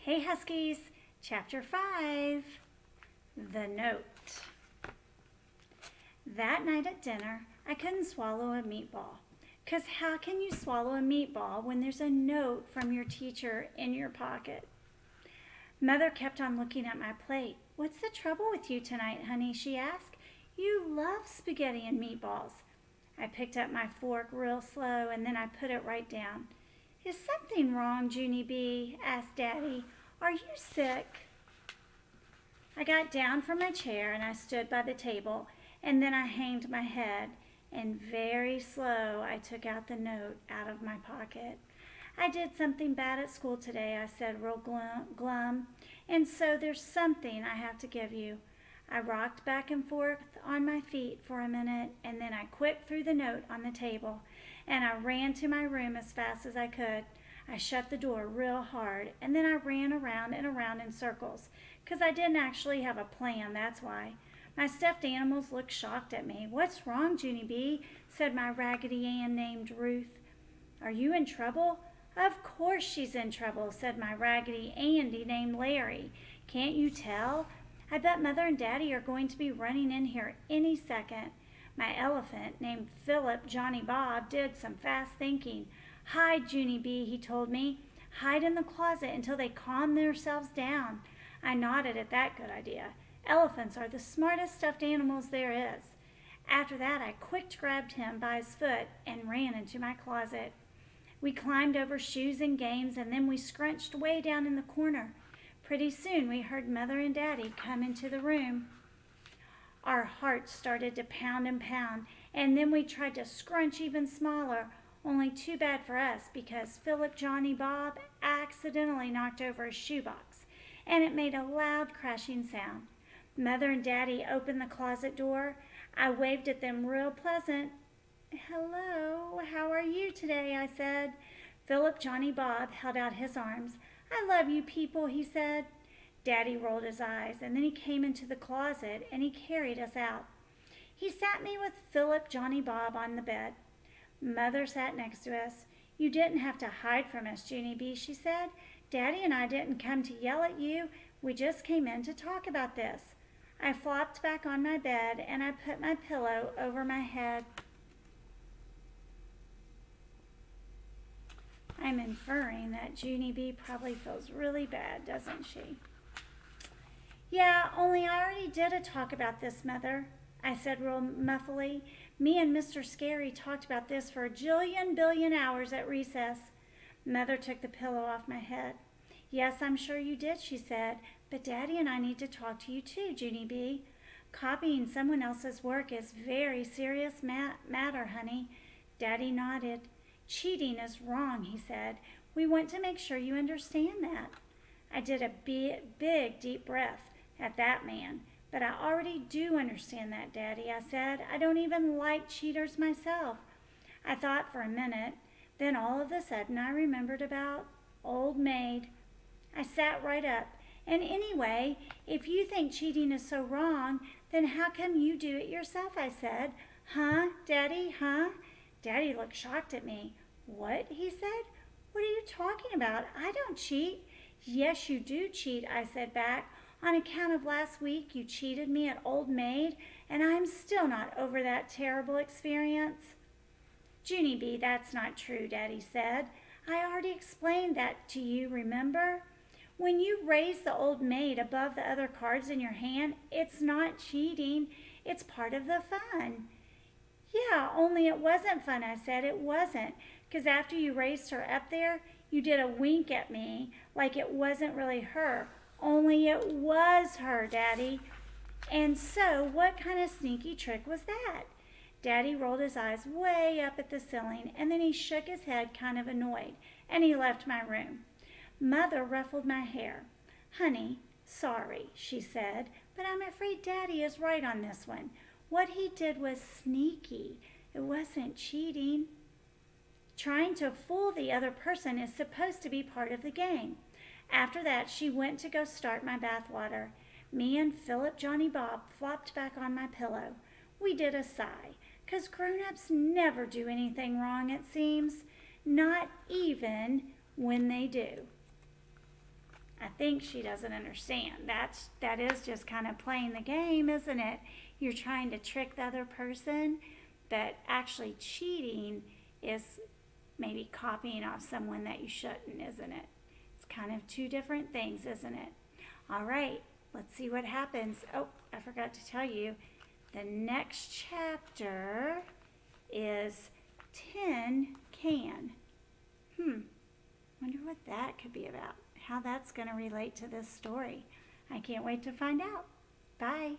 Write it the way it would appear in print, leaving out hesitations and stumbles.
Hey Huskies, Chapter 5, The Note. That night at dinner, I couldn't swallow a meatball. 'Cause how can you swallow a meatball when there's a note from your teacher in your pocket? Mother kept on looking at my plate. "What's the trouble with you tonight, honey?" she asked. "You love spaghetti and meatballs." I picked up my fork real slow and then I put it right down. "Is something wrong, Junie B?" asked Daddy. "Are you sick?" I got down from my chair and I stood by the table, and then I hanged my head, and very slow I took out the note out of my pocket. "I did something bad at school today," I said real glum, "and so there's something I have to give you." I rocked back and forth on my feet for a minute, and then I quick threw the note on the table, and I ran to my room as fast as I could. I shut the door real hard, and then I ran around and around in circles, 'cause I didn't actually have a plan, that's why. My stuffed animals looked shocked at me. "What's wrong, Junie B?" said my Raggedy Ann named Ruth. "Are you in trouble?" "Of course she's in trouble," said my Raggedy Andy named Larry. "Can't you tell? I bet Mother and Daddy are going to be running in here any second." My elephant, named Philip Johnny Bob, did some fast thinking. "Hide, Junie B," he told me. "Hide in the closet until they calm themselves down." I nodded at that good idea. Elephants are the smartest stuffed animals there is. After that, I quick grabbed him by his foot and ran into my closet. We climbed over shoes and games, and then we scrunched way down in the corner. Pretty soon, we heard Mother and Daddy come into the room. Our hearts started to pound and pound, and then we tried to scrunch even smaller, only too bad for us because Philip Johnny Bob accidentally knocked over a shoebox, and it made a loud crashing sound. Mother and Daddy opened the closet door. I waved at them real pleasant. "Hello, how are you today?" I said. Philip Johnny Bob held out his arms. "I love you people," he said. Daddy rolled his eyes, and then he came into the closet and he carried us out. He sat me with Philip Johnny Bob on the bed. Mother sat next to us. "You didn't have to hide from us, Junie B," she said. "Daddy and I didn't come to yell at you. We just came in to talk about this." I flopped back on my bed and I put my pillow over my head. I'm inferring that Junie B probably feels really bad, doesn't she? "Yeah, only I already did a talk about this, Mother," I said real muffly. "Me and Mr. Scary talked about this for a jillion billion hours at recess." Mother took the pillow off my head. "Yes, I'm sure you did," she said, "but Daddy and I need to talk to you too, Junie B. Copying someone else's work is very serious matter, honey." Daddy nodded. "Cheating is wrong," he said. "We want to make sure you understand that." I did a big, deep breath at that man. "But I already do understand that, Daddy," I said. "I don't even like cheaters myself." I thought for a minute. Then all of a sudden I remembered about Old Maid. I sat right up. "And anyway, if you think cheating is so wrong, then how come you do it yourself?" I said. "Huh, Daddy, huh?" Daddy looked shocked at me. "What?" he said. "What are you talking about? I don't cheat." "Yes, you do cheat," I said back. "On account of last week, you cheated me at Old Maid, and I'm still not over that terrible experience." "Junie B, that's not true," Daddy said. "I already explained that to you, remember? When you raise the Old Maid above the other cards in your hand, it's not cheating. It's part of the fun." "Yeah, only it wasn't fun," I said. "It wasn't, because after you raised her up there, you did a wink at me like it wasn't really her. Only it was her, Daddy." "And so what kind of sneaky trick was that?" Daddy rolled his eyes way up at the ceiling, and then he shook his head kind of annoyed, and he left my room. Mother ruffled my hair. "Honey, sorry," she said, "but I'm afraid Daddy is right on this one. What he did was sneaky. It wasn't cheating. Trying to fool the other person is supposed to be part of the game." After that, she went to go start my bath water. Me and Philip Johnny Bob flopped back on my pillow. We did a sigh, 'cause grown-ups never do anything wrong, it seems. Not even when they do. I think she doesn't understand. That is just kind of playing the game, isn't it? You're trying to trick the other person, but actually cheating is maybe copying off someone that you shouldn't, isn't it? It's kind of two different things, isn't it? All right, let's see what happens. Oh, I forgot to tell you, the next chapter is tin can. Wonder what that could be about, how that's going to relate to this story. I can't wait to find out. Bye.